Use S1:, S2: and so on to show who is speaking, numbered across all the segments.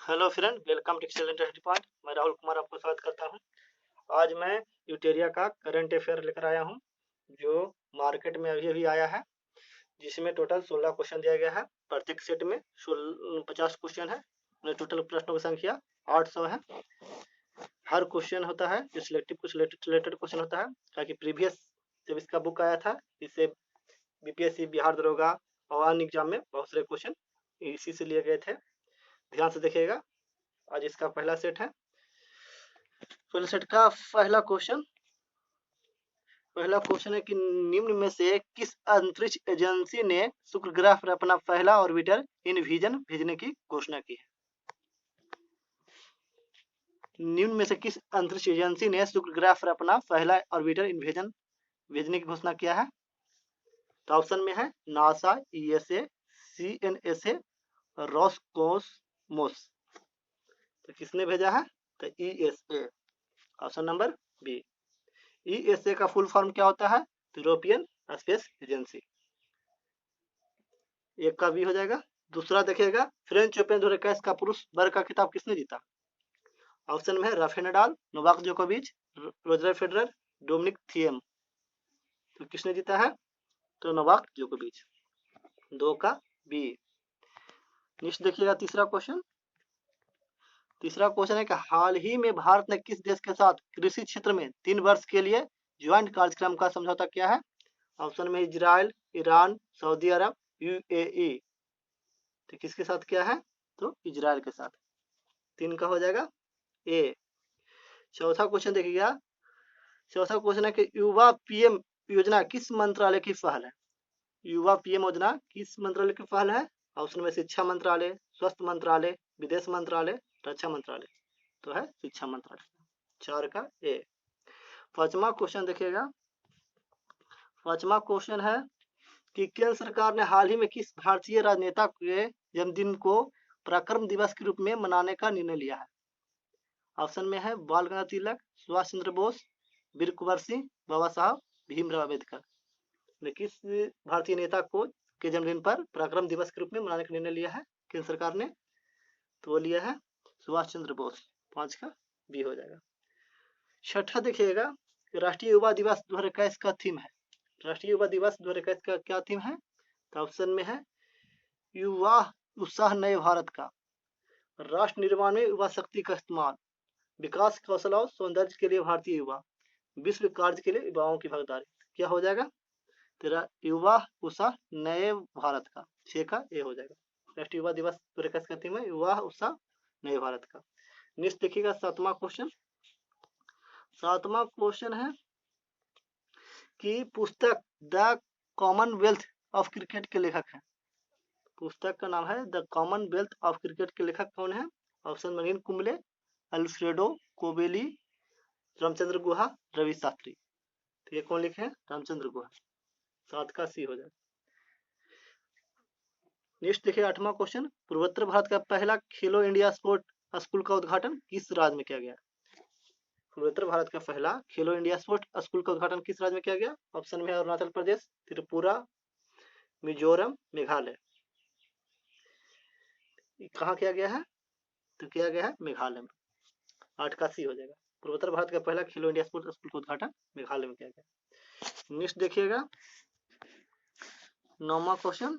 S1: Hello friend, welcome to excellent study point. मैं राहुल कुमार आपको स्वागत करता हूं। आज मैं यूटेरिया का करंट अफेयर लेकर आया हूं, जो मार्केट में अभी अभी आया है, जिसमें टोटल 16 क्वेश्चन दिया गया है। प्रत्येक सेट में 50 क्वेश्चन है। टोटल प्रश्नों की संख्या 800 है। हर क्वेश्चन होता है जो सिलेक्टिव कुछ रिलेटेड क्वेश्चन होता है, ताकि प्रीवियस जब इसका बुक आया था, इससे बीपीएससी, बिहार दरोगा और अन्य एग्जाम में बहुत सारे क्वेश्चन इसी से लिए गए थे। ध्यान से देखिएगा। आज इसका पहला सेट है। पहले सेट का पहला क्वेश्चन है कि निम्न में से किस अंतरिक्ष एजेंसी ने शुक्र ग्रह पर अपना पहला ऑर्बिटर इनविजन भेजने की घोषणा की है? निम्न में से किस अंतरिक्ष एजेंसी ने शुक्र ग्रह पर अपना पहला ऑर्बिटर इनविजन भेजने की घोषणा किया है? तो ऑप्शन में है नासा, ईएसए, सीएनएसए, रॉसकॉस्मोस। तो किसने भेजा है? तो ESA, option number B. ESA का फुल फॉर्म क्या होता है? European space agency. एक का बी हो जाएगा। दूसरा देखिएगा, फ्रेंच ओपन 2021 का पुरुष वर्ग का खिताब किसने जीता? ऑप्शन में है राफेल नडाल, नोवाक जोकोविच, रोजर फेडरर, डोमिनिक थिएम। तो किसने जीता है? तो नोवाक जोकोविच। 2 का बी। नेक्स्ट देखिएगा तीसरा क्वेश्चन है कि हाल ही में भारत ने किस देश के साथ कृषि क्षेत्र में 3 वर्ष के लिए ज्वाइंट कार्यक्रम का समझौता किया है? ऑप्शन में इजराइल, ईरान, सऊदी अरब, यूएई। तो किसके साथ किया है? तो इजराइल के साथ। 3 का हो जाएगा ए। चौथा क्वेश्चन देखिएगा। चौथा क्वेश्चन है कि युवा पीएम योजना किस मंत्रालय की पहल है? युवा पीएम योजना किस मंत्रालय की पहल है? ऑप्शन में शिक्षा मंत्रालय, स्वास्थ्य मंत्रालय, विदेश मंत्रालय, रक्षा मंत्रालय। तो है शिक्षा मंत्रालय। 4 का ए। पांचवा क्वेश्चन देखिएगा। पांचवा क्वेश्चन है कि केंद्र सरकार ने हाल ही में किस भारतीय राजनेता के जन्मदिन को पराक्रम दिवस के रूप में मनाने का निर्णय लिया है? ऑप्शन में है बाल गंगाधर तिलक, सुभाष चंद्र बोस, वीर कुंवर सिंह, बाबा साहब भीमराव अम्बेडकर। किस भारतीय नेता को के जन्मदिन पर पराक्रम दिवस के रूप में मनाने का निर्णय लिया है केंद्र सरकार ने? तो वो लिया है सुभाष चंद्र बोस। 5 का बी हो जाएगा। छठा देखिएगा, राष्ट्रीय युवा दिवस 2021 का थीम है। राष्ट्रीय युवा दिवस 2021 का क्या थीम है? तो ऑप्शन में है युवा उत्साह नए भारत का, राष्ट्र निर्माण में युवा शक्ति का इस्तेमाल, विकास कौशल और सौंदर्य के लिए भारतीय युवा, विश्व कार्य के लिए युवाओं की भागीदारी। क्या हो जाएगा? तेरा युवा उत्साह नए भारत का। 6 का ए हो जाएगा। राष्ट्रीय युवा दिवस 2021 का थीम है युवा उत्साह नए भारत का। नेक्स्ट देखिएगा सातवां क्वेश्चन। सातवां क्वेश्चन है कि पुस्तक द कॉमनवेल्थ ऑफ क्रिकेट के लेखक हैं। पुस्तक का नाम है द कॉमनवेल्थ ऑफ क्रिकेट के लेखक कौन है? ऑप्शन मनीन कुंबले, अल्फ्रेडो कोबेली, रामचंद्र गुहा, रवि शास्त्री। तो ये कौन लिखे हैं? रामचंद्र गुहा। 7 का सी हो जाए। नेक्स्ट देखिए आठवां क्वेश्चन। पूर्वोत्तर भारत का पहला खेलो इंडिया स्पोर्ट स्कूल का उद्घाटन किस राज्य में किया गया? पूर्वोत्तर भारत का पहला खेलो इंडिया स्पोर्ट स्कूल का उद्घाटन किस राज्य में किया गया? ऑप्शन में है अरुणाचल प्रदेश, त्रिपुरा, मिजोरम, मेघालय। कहाँ किया गया है? तो किया गया है मेघालय में। 8 का सी हो जाएगा। पूर्वोत्तर भारत का पहला खेलो इंडिया स्पोर्ट स्कूल का उद्घाटन मेघालय में किया गया। नेक्स्ट देखिएगा 9वां क्वेश्चन।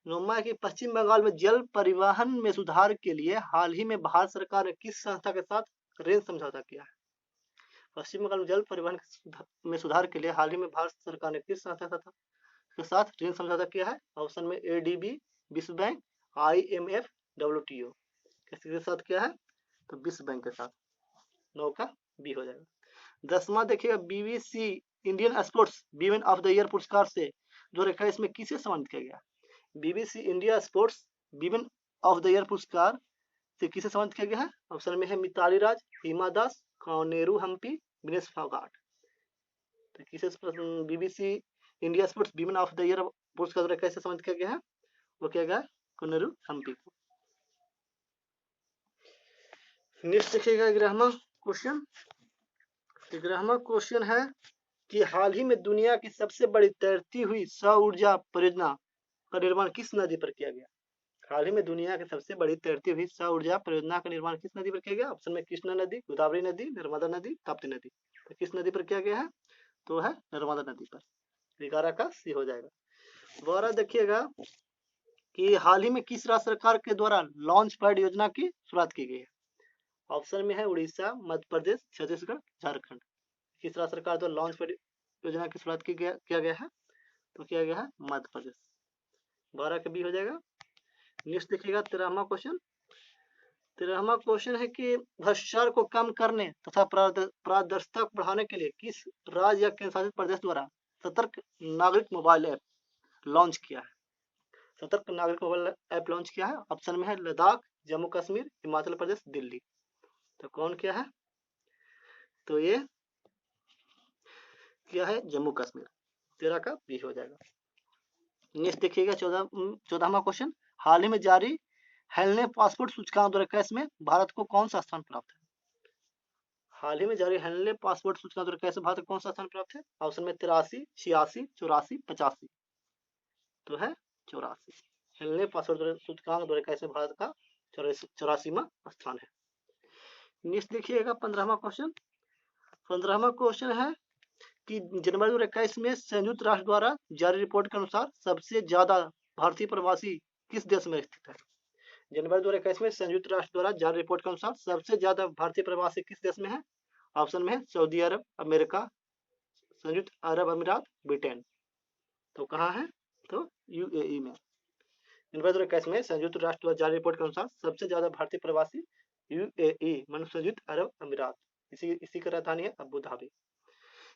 S1: 9वां है कि पश्चिम बंगाल में जल परिवहन में सुधार के लिए हाल ही में भारत सरकार ने किस संस्था के साथ रेल समझौता किया है? पश्चिम बंगाल में जल परिवहन में सुधार के लिए हाल ही में भारत सरकार ने किस संस्था के साथ ऋण समझौता किया है? ऑप्शन में एडीबी, विश्व बैंक, आईएमएफ, डब्ल्यूटीओ। किसके साथ किया है? तो विश्व बैंक के साथ। 9 का बी हो जाएगा। 10वां देखिएगा, BBC Indian sports women of the year पुरस्कार से 2021 में किसे सम्मानित किया गया? BBC India sports women of the year पुरस्कार से किसे सम्मानित किया गया है? ऑप्शन में है मिताली राज, हिमा दास, कौनेरू हम्पी, विनेश फोगाट। तो किसे BBC India sports women of the year पुरस्कार द्वारा कैसे सम्मानित किया गया है? वो किया गया कौनेरू हम्पी को। नेक्स्ट देखिएगा 11वां क्वेश्चन। 11वां क्वेश्चन है कि हाल ही में दुनिया की सबसे बड़ी तैरती हुई सौर ऊर्जा परियोजना का निर्माण किस नदी पर किया गया? हाल ही में दुनिया की सबसे बड़ी तैरती हुई सौर ऊर्जा परियोजना का निर्माण किस नदी पर किया गया? ऑप्शन में कृष्णा नदी, गोदावरी नदी, नर्मदा नदी, ताप्ती नदी। तो किस नदी पर किया गया है? तो है नर्मदा नदी पर। 11 का सी हो जाएगा। 12 देखिएगा कि हाल ही में किस राज्य सरकार के द्वारा लॉन्च पैड योजना की शुरुआत की गई है? ऑप्शन में है उड़ीसा, मध्य प्रदेश, छत्तीसगढ़, झारखंड। किस राज्य सरकार द्वारा लॉन्च पैड योजना की शुरुआत किया गया है? तो किया गया है मध्य प्रदेश। 12 का बी हो जाएगा। नेक्स्ट देखिएगा 13वां क्वेश्चन। 13वां क्वेश्चन है कि भ्रष्टाचार को कम करने तथा पारदर्शिता को बढ़ाने के लिए किस राज्य या केंद्र शासित प्रदेश द्वारा सतर्क नागरिक मोबाइल ऐप लॉन्च किया है? सतर्क नागरिक मोबाइल ऐप लॉन्च किया है। ऑप्शन में है लद्दाख, जम्मू कश्मीर, हिमाचल प्रदेश, दिल्ली। तो कौन किया है? तो ये किया है जम्मू कश्मीर। 13 का बी हो जाएगा। नेक्स्ट देखिएगा 14वां क्वेश्चन। हाल ही में जारी हेलने पासपोर्ट सूचकांक 2021 में भारत को कौन सा स्थान प्राप्त है? हाल ही में जारी हेलने पासपोर्ट सूचकांक 2021 में भारत को कौन सा स्थान प्राप्त है? ऑप्शन में 83, 86, 84, 85। तो है 84। हेलने पासपोर्ट सूचकांक 2021 में भारत का 84वां स्थान है। नेक्स्ट देखिएगा 15वां क्वेश्चन। 15वां क्वेश्चन है कि जनवरी 2021 में संयुक्त राष्ट्र द्वारा जारी रिपोर्ट के अनुसार सबसे ज्यादा भारतीय प्रवासी किस देश में स्थित है? जनवरी 2021 में संयुक्त राष्ट्र द्वारा जारी रिपोर्ट के अनुसार सबसे ज्यादा भारतीय प्रवासी किस देश में है? ऑप्शन में है सऊदी अरब, अमेरिका, संयुक्त अरब अमीरात, ब्रिटेन। तो कहाँ है? तो यूएई में। जनवरी 2021 में संयुक्त राष्ट्र द्वारा जारी रिपोर्ट के अनुसार सबसे ज्यादा भारतीय प्रवासी यूएई मानो संयुक्त अरब अमीरात, इसी का राजधानी है अबू धाबी।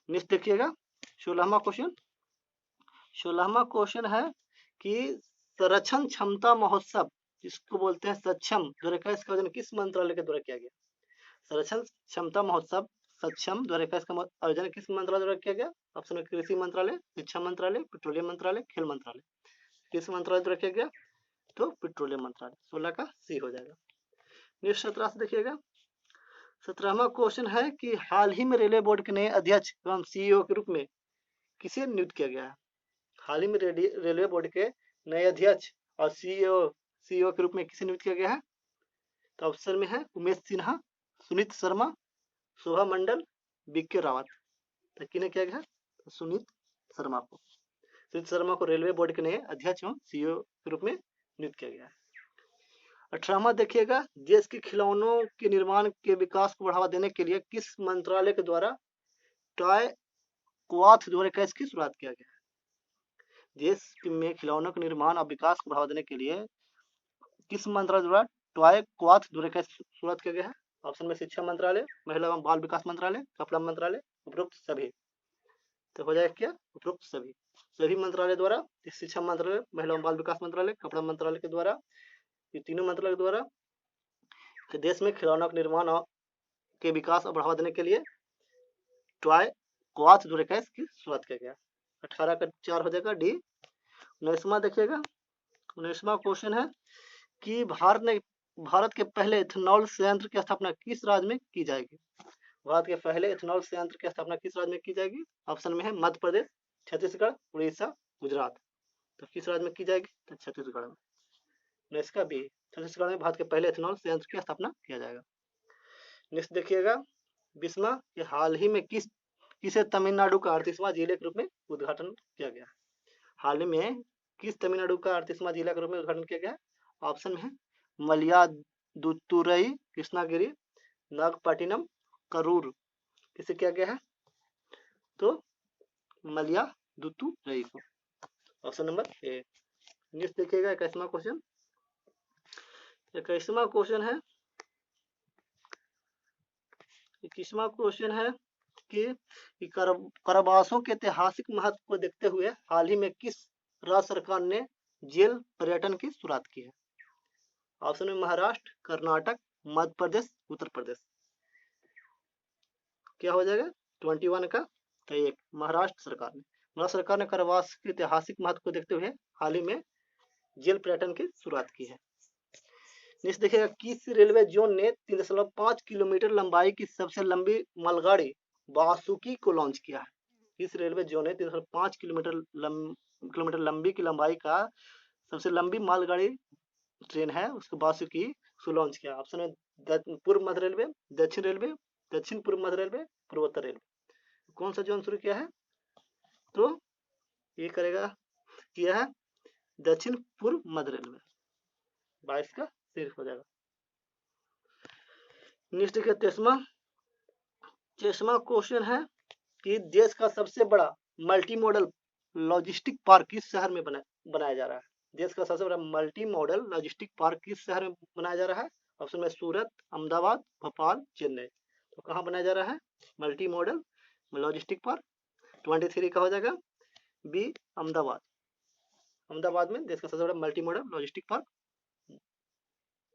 S1: नेक्स्ट देखिएगा 16वां क्वेश्चन। 16वां क्वेश्चन है कि संरक्षण क्षमता महोत्सव जिसको बोलते हैं सक्षम 2021 का आयोजन किस मंत्रालय के द्वारा किया गया? संरक्षण क्षमता महोत्सव सक्षम 2021 का आयोजन किस मंत्रालय द्वारा किया गया? ऑप्शन में कृषि मंत्रालय, शिक्षा मंत्रालय, पेट्रोलियम मंत्रालय, खेल मंत्रालय। किस मंत्रालय द्वारा किया गया? तो पेट्रोलियम मंत्रालय। 16 का सी हो जाएगा। नेक्स्ट 17 से देखिएगा। 17वां क्वेश्चन है कि हाल ही में रेलवे बोर्ड के नए अध्यक्ष एवं सीईओ के रूप में किसे नियुक्त किया गया है? हाल ही में रेलवे बोर्ड के नए अध्यक्ष और सीईओ के रूप में किसे नियुक्त किया गया है? तो ऑप्शन में है उमेश सिन्हा, सुनीत शर्मा, शोभा मंडल, बीके रावत। तो किन्हें किया गया? तो सुनीत शर्मा को रेलवे बोर्ड के नए अध्यक्ष एवं सीईओ के रूप में नियुक्त किया गया है। 18वां देखिएगा देश के खिलौनों के निर्माण के विकास को बढ़ावा देने के लिए किस मंत्रालय के द्वारा टॉय क्वाथ 2021 की शुरुआत किया गया है? देश में खिलौनों के निर्माण और विकास को बढ़ावा देने के लिए किस मंत्रालय द्वारा टॉय क्वाथ 2021 की शुरुआत किया गया है? ऑप्शन में शिक्षा मंत्रालय, महिला एवं बाल विकास मंत्रालय, कपड़ा मंत्रालय, उपरोक्त सभी। तो हो जाएगा क्या? उपरोक्त सभी मंत्रालय द्वारा, शिक्षा मंत्रालय, महिला एवं बाल विकास मंत्रालय, कपड़ा मंत्रालय के द्वारा, ये तीनों मंत्रालय के द्वारा देश में खिलौनों के निर्माण के विकास और बढ़ावा देने के लिए टॉय क्वाथ 2021 की शुरुआत किया गया। 18 का 4 हो जाएगा डी। 19वां देखिएगा। 19वां क्वेश्चन है कि भारत के पहले इथेनॉल संयंत्र की स्थापना किस राज्य में की जाएगी? भारत के पहले इथेनॉल संयंत्र की स्थापना किस राज्य में की जाएगी? ऑप्शन में है मध्य प्रदेश, छत्तीसगढ़, उड़ीसा, गुजरात। तो किस राज्य में की जाएगी? तो छत्तीसगढ़ में। इसका बी, छत्तीसगढ़ में भारत के पहले इथेनॉल संयंत्र की स्थापना किया जाएगा। नेक्स्ट देखिएगा 20वां कि हाल ही में किसे तमिलनाडु का 38वां जिले के रूप में उद्घाटन किया गया? हाल ही में किस तमिलनाडु का 38वां जिला के रूप में उद्घाटन किया गया? ऑप्शन में है मयिलादुतुरई, कृष्णागिरी, नागपट्टिनम, करूर। किसे किया गया है? तो मयिलादुतुरई को। Option number A. नेक्स्ट देखिएगा 21वां क्वेश्चन। 21वां क्वेश्चन है 21वां क्वेश्चन है कि करवासों के ऐतिहासिक महत्व को देखते हुए हाल ही में किस राज्य सरकार ने जेल पर्यटन की शुरुआत की है? ऑप्शन में महाराष्ट्र, कर्नाटक, मध्य प्रदेश, उत्तर प्रदेश। क्या हो जाएगा 21 का? तो एक महाराष्ट्र सरकार ने करवास के ऐतिहासिक महत्व को देखते हुए हाल ही में जेल पर्यटन की शुरुआत की है। नेक्स्ट देखिएगा किस रेलवे जोन ने 3.5 किलोमीटर लंबाई की सबसे लंबी मालगाड़ी वासुकी को लॉन्च किया है? किस रेलवे जोन ने 3.5 किलोमीटर लंबी की लंबाई का सबसे लंबी मालगाड़ी ट्रेन है उसको वासुकी उसको लॉन्च किया। ऑप्शन में पूर्व मध्य रेलवे, दक्षिण रेलवे, दक्षिण पूर्व मध्य रेलवे, पूर्वोत्तर रेलवे। कौन सा जोन शुरू किया है? तो ये करेगा, किया है दक्षिण पूर्व मध्य रेलवे। 22 का सिर्फ हो जाएगा। नेक्स्ट का 23वां क्वेश्चन है कि देश का सबसे बड़ा मल्टी मॉडल लॉजिस्टिक पार्क किस शहर में बनाया जा रहा है? देश का सबसे बड़ा मल्टी मॉडल लॉजिस्टिक पार्क किस शहर में बनाया जा रहा है? ऑप्शन में सूरत, अहमदाबाद, भोपाल, चेन्नई। तो कहाँ बनाया जा रहा है मल्टी मॉडल लॉजिस्टिक पार्क? 23 का हो जाएगा बी, अहमदाबाद। अहमदाबाद में देश का सबसे बड़ा मल्टी मॉडल लॉजिस्टिक पार्क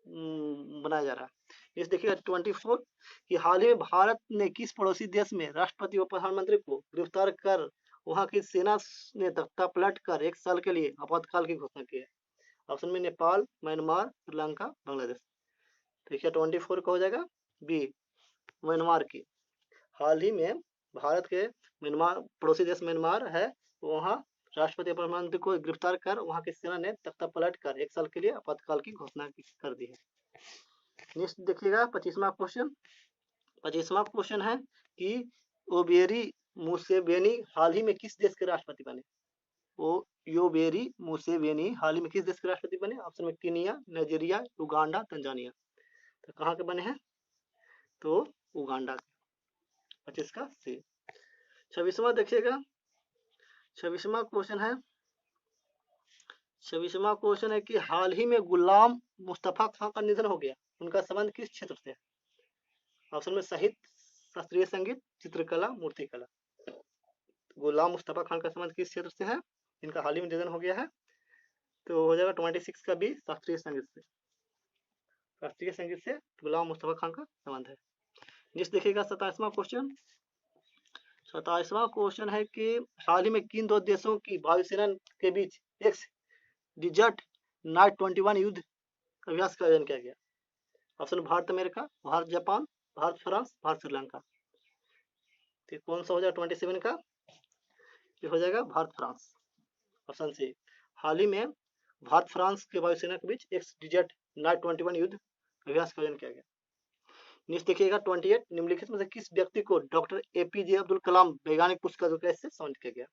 S1: बनाया जा रहा है। इस देखिएगा 24 कि हाल ही में भारत ने किस पड़ोसी देश में राष्ट्रपति व प्रधानमंत्री को गिरफ्तार कर वहां की सेना ने तख्ता पलट कर 1 साल के लिए आपातकाल की घोषणा की है? ऑप्शन में नेपाल, म्यांमार, श्रीलंका, बांग्लादेश। देखिए 24 का हो जाएगा बी, म्यांमार की। हाल ही में भारत के म्यांमार पड़ोसी देश म्यांमार है, वहाँ राष्ट्रपति प्रधानमंत्री को गिरफ्तार कर वहां की सेना ने तख्ता पलट कर 1 साल के लिए आपातकाल की घोषणा कर दी है। नेक्स्ट देखिएगा 25वां क्वेश्चन। 25वां क्वेश्चन है कि ओबेरी मुसेवेनी हाल ही में किस देश के राष्ट्रपति बने? योबेरी मुसेवेनी हाल ही में किस देश के राष्ट्रपति बने? ऑप्शन में केनिया, नाइजीरिया, उगांडा, तंजानिया। तो कहाँ के बने हैं? तो उगांडा के। 25 का सी। 26वां देखिएगा। 26वां क्वेश्चन है, 26वां क्वेश्चन है कि हाल ही में गुलाम मुस्तफा खान का निधन हो गया, उनका संबंध किस क्षेत्र से है? ऑप्शन में साहित्य, शास्त्रीय संगीत, चित्रकला, मूर्तिकला। गुलाम मुस्तफा खान का संबंध किस क्षेत्र से है? इनका हाल ही में निधन हो गया है, तो हो जाएगा 26 का बी, शास्त्रीय संगीत से। शास्त्रीय संगीत से गुलाम मुस्तफा खान का संबंध है। नेक्स्ट देखिएगा 27वां क्वेश्चन। 27वां क्वेश्चन है कि हाल ही में किन 2 देशों की वायुसेना के बीच एक डिजर्ट नाइट 21 युद्ध अभ्यास का आयोजन किया गया? Option Bharat America, Bharat Japan, Bharat France, Bharat Sri Lanka. तो कौन सा हो जाएगा 27 का? ये हो जाएगा भारत फ्रांस। Option C. हाल ही में भारत फ्रांस के वायुसेना के बीच एक डिजर्ट नाइट 21 युद्ध अभ्यास का आयोजन किया गया। नेक्स्ट देखिएगा 28 निम्नलिखित में से किस व्यक्ति को डॉक्टर एपीजे अब्दुल कलाम वैज्ञानिक पुरस्कार से सम्मानित किया गया?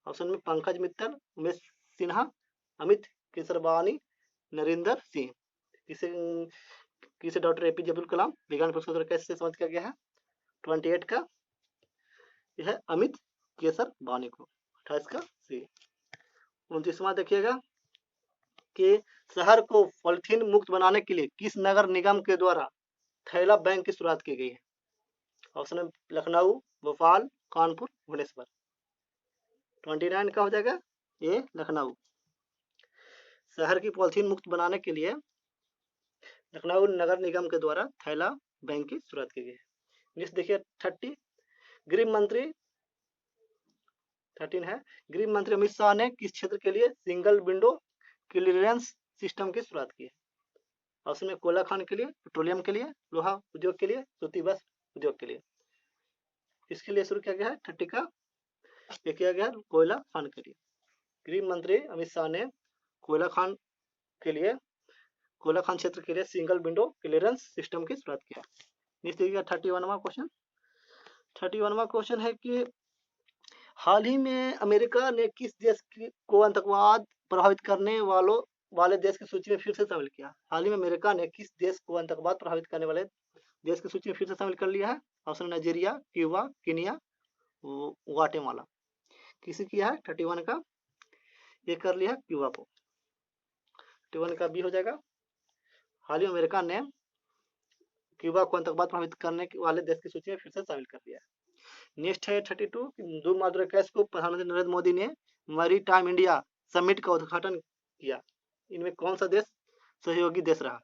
S1: ऑप्शन में पंकज मित्तल, उमेश सिन्हा, अमित केसरवानी, नरेंद्र सिंह। किसे डॉक्टर एपीजे अब्दुल कलाम वैज्ञानिक पुरस्कार कैसे सम्मानित किया गया है? 28 का यह है अमित केसरवानी को। 28 का सी। 29वां देखिएगा कि शहर को पॉलिथीन मुक्त बनाने के लिए किस नगर निगम के द्वारा थैला बैंक की शुरुआत की गई है? ऑप्शन है लखनऊ, भोपाल, कानपुर, भुवनेश्वर। 29 का हो जाएगा ये लखनऊ। शहर की पॉलिथीन मुक्त बनाने के लिए लखनऊ नगर निगम के द्वारा थैला बैंक की शुरुआत की गई है। नेक्स्ट देखिए 30 गृह मंत्री 13 है, गृह मंत्री अमित शाह ने किस क्षेत्र के लिए सिंगल विंडो क्लियरेंस सिस्टम की शुरुआत की है? ऑप्शन में कोयला खान के लिए, पेट्रोलियम के लिए, लोहा उद्योग के लिए, सूती वस्त्र उद्योग के लिए। इसके लिए शुरू किया गया है 30 का, ये किया गया कोयला खान के लिए। गृह मंत्री अमित शाह ने कोयला खान के लिए, कोयला खान क्षेत्र के लिए सिंगल विंडो क्लियरेंस सिस्टम की शुरुआत किया। नेक्स्ट देखिएगा 31वां क्वेश्चन। 31वां क्वेश्चन है कि हाल ही में अमेरिका ने किस देश को आतंकवाद प्रभावित करने वाले देश की सूची में फिर से शामिल किया? हाल ही में अमेरिका ने किस देश को आतंकवाद प्रभावित करने वाले देश की सूची में फिर से शामिल कर लिया है? Option Nigeria, Cuba, Kenya, Guatemala. किसी किया है 31 का? ये कर लिया क्यूबा को। 31 का बी हो जाएगा। हाल ही में अमेरिका ने क्यूबा को आतंकवाद प्रभावित करने वाले देश की सूची में फिर से शामिल कर लिया है। नेक्स्ट है 32 2 मार्च 2021 को प्रधानमंत्री नरेंद्र मोदी ने मैरी टाइम इंडिया समिट का उद्घाटन किया। इनमें कौन सा देश सहयोगी देश रहा?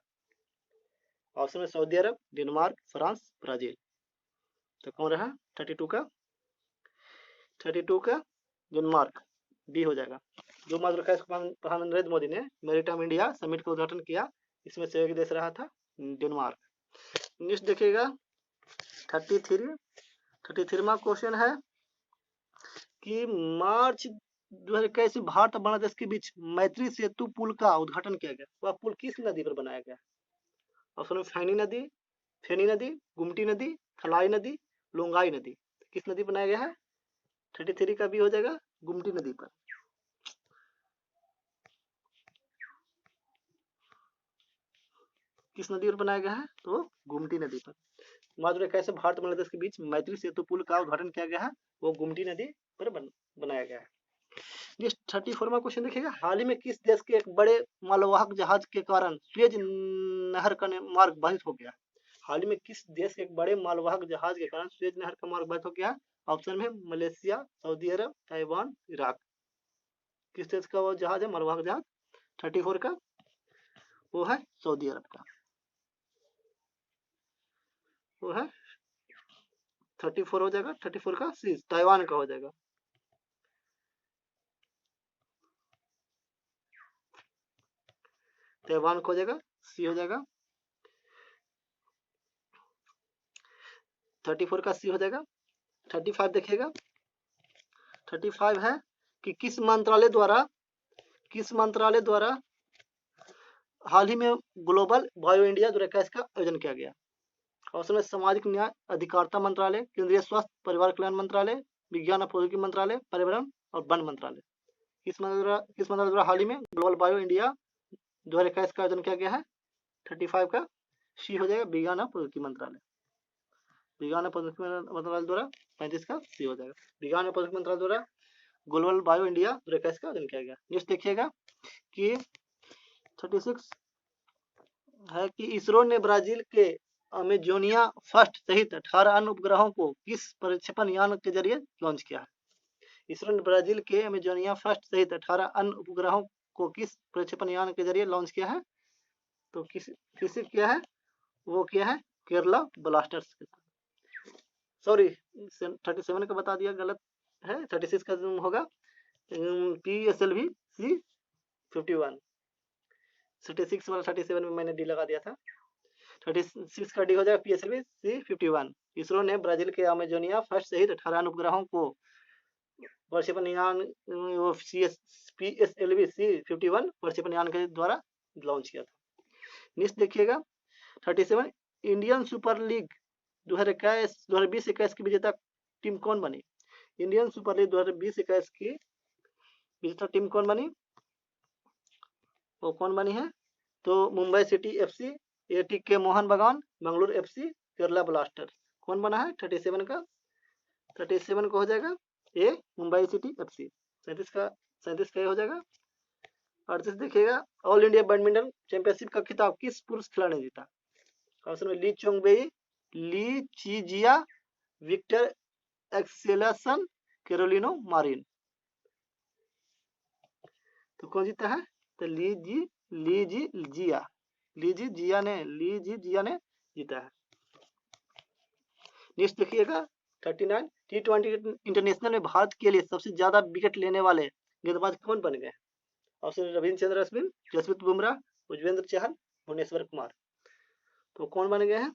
S1: ऑप्शन में सऊदी अरब, डेनमार्क, फ्रांस, ब्राजील। तो कौन रहा 32 का? 32 का डेनमार्क, बी हो जाएगा। 2 मार्च 2021 को प्रधानमंत्री नरेंद्र मोदी ने मैरीटाइम इंडिया समिट का उद्घाटन किया, इसमें सहयोगी देश रहा था डेनमार्क। नेक्स्ट देखिएगा 33वां क्वेश्चन है कि मार्च 2021 में भारत और बांग्लादेश के बीच मैत्री सेतु पुल का उद्घाटन किया गया। वह पुल किस नदी पर बनाया गया? ऑप्शन में फेनी नदी, गुमटी नदी, थलाई नदी, लोंगाई नदी। किस नदी बनाया गया है? 33 का भी हो जाएगा गुमटी नदी पर। किस नदी पर बनाया गया है? तो गुमटी नदी पर। मार्च 21 में भारत बांग्लादेश के बीच मैत्री सेतु पुल का उद्घाटन किया गया है, वो गुमटी नदी पर बनाया गया है। ये 34वां क्वेश्चन देखिएगा, हाल ही में किस देश के एक बड़े मालवाहक जहाज के कारण सुएज नहर का मार्ग बाधित हो गया? हाल ही में किस देश के एक बड़े मालवाहक जहाज के कारण सुएज नहर का मार्ग बाधित हो गया? ऑप्शन में मलेशिया, सऊदी अरब, ताइवान, इराक। किस देश का वो जहाज है मालवाहक जहाज? 34 का वो है सऊदी अरब का, वो है 34 हो जाएगा। 34 का सी ताइवान का हो जाएगा। ताइवान का हो जाएगा, सी हो जाएगा। 34 का सी हो जाएगा। 35 देखिएगा, 35 है कि किस मंत्रालय द्वारा हाल ही में ग्लोबल बायो इंडिया 2021 का आयोजन किया गया? ऑप्शन में सामाजिक न्याय अधिकारिता मंत्रालय, केंद्रीय स्वास्थ्य परिवार कल्याण मंत्रालय, विज्ञान और प्रौद्योगिकी मंत्रालय, पर्यावरण और वन मंत्रालय। किस मंत्रालय द्वारा हाल ही में ग्लोबल बायो इंडिया 2021 का आयोजन किया गया है? 35 का सी हो जाएगा, विज्ञान और प्रौद्योगिकी मंत्रालय। विज्ञान और प्रौद्योगिकी मंत्रालय द्वारा 35 का सी हो जाएगा। विज्ञान और प्रौद्योगिकी मंत्रालय द्वारा ग्लोबल बायो इंडिया 2021 का आयोजन किया गया। नेक्स्ट देखिएगा कि 36 है कि इसरो ने ब्राजील के अमेजोनिया फर्स्ट सहित 18 अन्य उपग्रहों को किस प्रक्षेपण यान के जरिए लॉन्च किया है? इसरो ने ब्राजील के अमेजोनिया फर्स्ट सहित 18 अन्य उपग्रहों को किस प्रक्षेपण यान के जरिए लॉन्च किया है? तो किससे किया है? वो किया है केरला ब्लास्टर्स के साथ। सॉरी 37 का बता दिया, गलत है। 36 का होगा PSLV C51। 36 वाला 37 में मैंने डी लगा दिया था। 36 का डी हो जाएगा PSLV C51। इसरो ने ब्राजील के अमेजोनिया फर्स्ट सहित 18 उपग्रहों को प्रक्षेपण यान PSLV C51 प्रक्षेपण यान के द्वारा लॉन्च किया था। नेक्स्ट देखिएगा 37, इंडियन सुपर लीग 2020-21 की विजेता टीम कौन बनी? इंडियन सुपर लीग 2020-21 की विजेता टीम कौन बनी? वो कौन बनी है? तो Mumbai city FC, ATK Mohan बगान, बेंगलुरु FC, केरला ब्लास्टर्स। कौन बना है 37 का? 37 का हो जाएगा ए मुंबई सिटी FC। 37 का हो जाएगा। 38 देखिएगा, ऑल इंडिया बैडमिंटन चैंपियनशिप का खिताब किस पुरुष खिलाड़ी ने जीता? ऑप्शन में ली चोंगबेई, ली चीजिया, विक्टर एक्सेलसन, कैरोलिनो मारिन। तो कौन जीता है? तो ली जी जिया ने जीता है। नेक्स्ट देखिएगा 39, T20 इंटरनेशनल में भारत के लिए सबसे ज्यादा विकेट लेने वाले गेंदबाज कौन बन गए? ऑप्शन रविचंद्र अश्विन, जसप्रीत बुमराह, युजवेंद्र चहल, भुवनेश्वर कुमार। तो कौन बन गए हैं?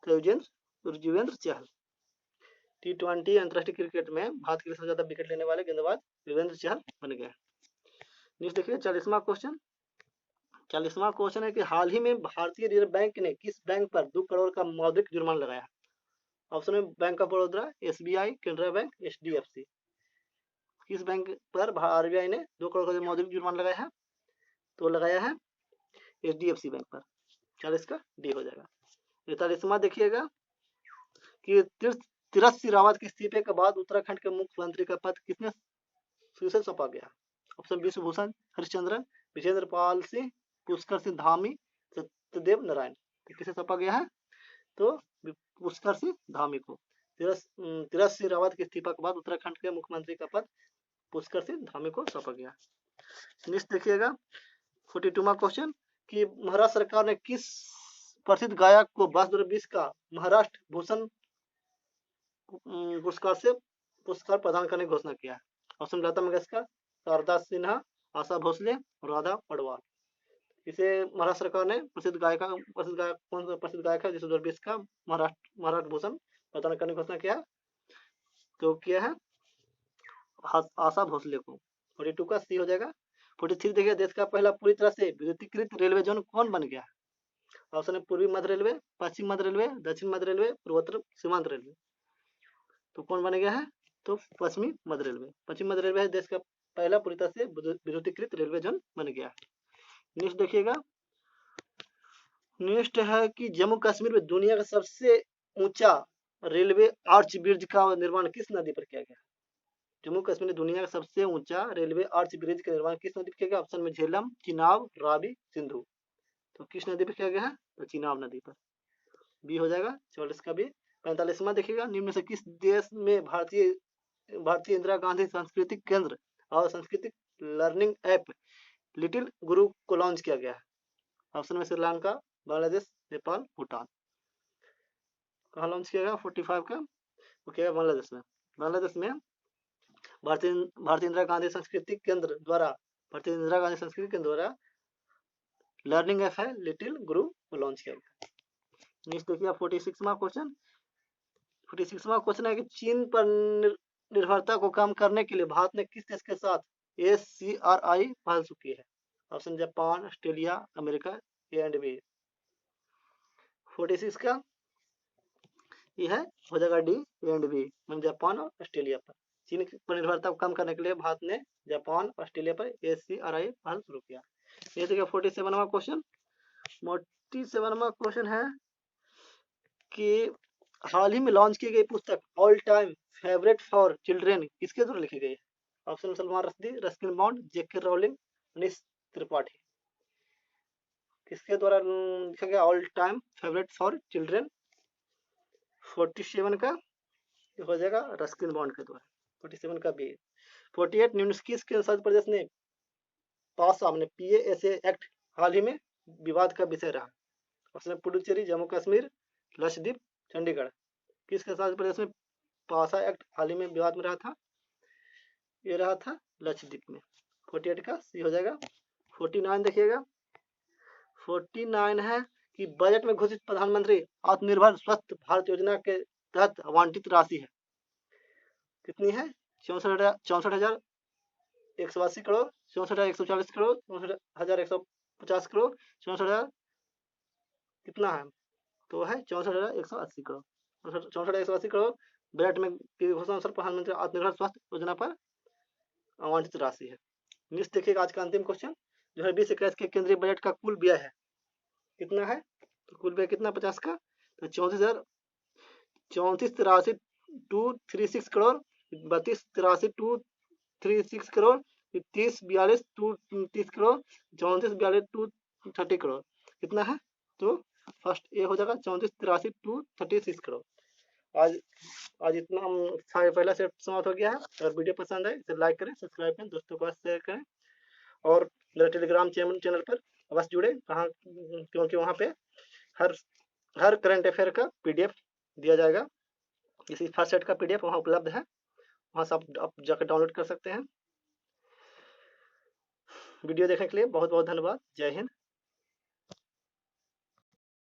S1: तो युजवेंद्र चहल। T20 अंतर्राष्ट्रीय क्रिकेट में भारत के लिए सबसे ज्यादा विकेट लेने वाले गेंदबाज युजवेंद्र चहल बन गए। नेक्स्ट देखिए 40वां क्वेश्चन है कि हाल ही में भारतीय रिजर्व बैंक ने किस बैंक पर 2 करोड़ का मौद्रिक जुर्माना लगाया? ऑप्शन में bank of Baroda, SBI, Canara bank, HDFC। किस बैंक पर RBI ने 2 करोड़ का मौद्रिक जुर्माना लगाया है? तो लगाया है HDFC बैंक पर। 40 का डी हो जाएगा। 43वां देखिएगा कि तीरथ सिंह रावत के इस्तीफे के बाद उत्तराखंड के मुख्यमंत्री का पद किसने से सौंपा गया? ऑप्शन विश्वभूषण हरिश्चंद्रन, विजेंद्र पाल सिंह, पुष्कर सिंह धामी, सत्यदेव नारायण। तो किसे सौंपा गया है? तो पुष्कर सिंह धामी को। तीरथ सिंह रावत के इस्तीफा के बाद उत्तराखंड के मुख्यमंत्री का पद पुष्कर सिंह धामी को सौंपा गया। नेक्स्ट देखिएगा 42वां क्वेश्चन कि महाराष्ट्र सरकार ने किस प्रसिद्ध गायक को वर्ष 2020 का महाराष्ट्र भूषण पुरस्कार प्रदान करने की घोषणा किया है? ऑप्शन लता मंगेशकर, शारदा सिन्हा, आशा भोसले, राधा पडवाल। इसे महाराष्ट्र सरकार ने प्रसिद्ध गायक है जिसे 2020 का महाराष्ट्र भूषण प्रदान करने की घोषणा किया है? तो किया है आशा भोसले को। 42 का सी हो जाएगा। 43 देखिए, देश का पहला पूरी तरह से विद्युतीकृत रेलवे जोन कौन बन गया? ऑप्शन है पूर्वी मध्य रेलवे, पश्चिम मध्य रेलवे, दक्षिण मध्य रेलवे, पूर्वोत्तर सीमांत रेलवे। तो कौन बन गया है? तो पश्चिमी मध्य रेलवे। पश्चिम मध्य रेलवे देश का पहला पूरी तरह से विद्युतीकृत रेलवे जोन बन गया है। नेक्स्ट देखिएगा, नेक्स्ट है कि जम्मू कश्मीर में दुनिया का सबसे ऊंचा रेलवे आर्च ब्रिज का निर्माण किस नदी पर किया गया? जम्मू कश्मीर में दुनिया का सबसे ऊंचा रेलवे आर्च ब्रिज का निर्माण किस नदी पर किया गया? ऑप्शन में झेलम, चिनाब, रावी, सिंधु। तो किस नदी पर किया गया है? तो चिनाब नदी पर। बी हो जाएगा 44 का बी। 45वां देखिएगा, निम्न से किस देश में भारतीय इंदिरा गांधी सांस्कृतिक केंद्र और सांस्कृतिक लर्निंग ऐप लिटिल गुरु को लॉन्च किया गया है? ऑप्शन में श्रीलंका, बांग्लादेश, नेपाल, भूटान। कहाँ लॉन्च किया गया? 45 का वो किया बांग्लादेश में। बांग्लादेश में भारतीय इंदिरा गांधी सांस्कृतिक केंद्र द्वारा लर्निंग ऐप है लिटिल गुरु को लॉन्च किया गया। नेक्स्ट देखिए 46वां क्वेश्चन। 46वां क्वेश्चन है कि चीन पर निर्भरता को कम करने के लिए भारत ने किस देश के साथ ACRI पहल शुरू की है? Option Japan, Australia, America, A and B. 46 का ये है हो जाएगा डी, ए एंड बी, मतलब जापान और ऑस्ट्रेलिया पर। चीन पर निर्भरता को कम करने के लिए भारत ने जापान, ऑस्ट्रेलिया पर ACRI पहल शुरू किया। ये देखिए 47वां क्वेश्चन। 47वां क्वेश्चन है कि हाल ही में लॉन्च की गई पुस्तक all time favourite for children किसके द्वारा लिखी गई है? Option Salman Rushdie, Ruskin Bond, J K Rowling, Manish Tripathi. किसके द्वारा लिखा गया all time favourite for children? 47 का हो जाएगा रस्किन बॉन्ड के द्वारा। 47 का बी। 48 निम्न किस केंद्र शासित प्रदेश ने पास सामने PASA एक्ट हाल ही में विवाद का विषय रहा? ऑप्शन पुडुचेरी, जम्मू कश्मीर, लक्षद्वीप, चंडीगढ़। किस शासित प्रदेश में पासा एक्ट हाल ही में विवाद में रहा था? ये रहा था लक्षद्वीप में। 48 का सी हो जाएगा। 49 देखिएगा, 49 है कि बजट में घोषित प्रधानमंत्री आत्मनिर्भर स्वस्थ भारत योजना के तहत आवंटित राशि है कितनी है? 64,180 करोड़, 64,140 करोड़, 64,150 करोड़, 64,000 कितना है? तो है 64,180 करोड़। 64,180 करोड़ बजट में घोषणा अनुसार प्रधानमंत्री आत्मनिर्भर स्वास्थ्य योजना पर आवंटित राशि है। नेक्स्ट देखिएगा आज का अंतिम क्वेश्चन। 2020-21 के केंद्रीय बजट का कुल व्यय है कितना है? तो कुल व्यय कितना 50 का? तो 34,83,236 करोड़, 32,83,236 करोड़, 30,42,230 करोड़, 34,42,230 करोड़। कितना है? तो फर्स्ट ए हो जाएगा 34,83,236 करोड़। आज इतना पहला सेट समाप्त हो गया है। अगर वीडियो पसंद आए इसे लाइक करें, सब्सक्राइब करें, दोस्तों को शेयर करें और मेरे टेलीग्राम चैनल पर अवश्य जुड़े क्योंकि वहाँ पे हर करंट अफेयर का PDF दिया जाएगा। इसी फर्स्ट सेट का PDF वहाँ उपलब्ध है, वहाँ से आप जाकर डाउनलोड कर सकते हैं। वीडियो देखने के लिए बहुत बहुत धन्यवाद। जय हिंद।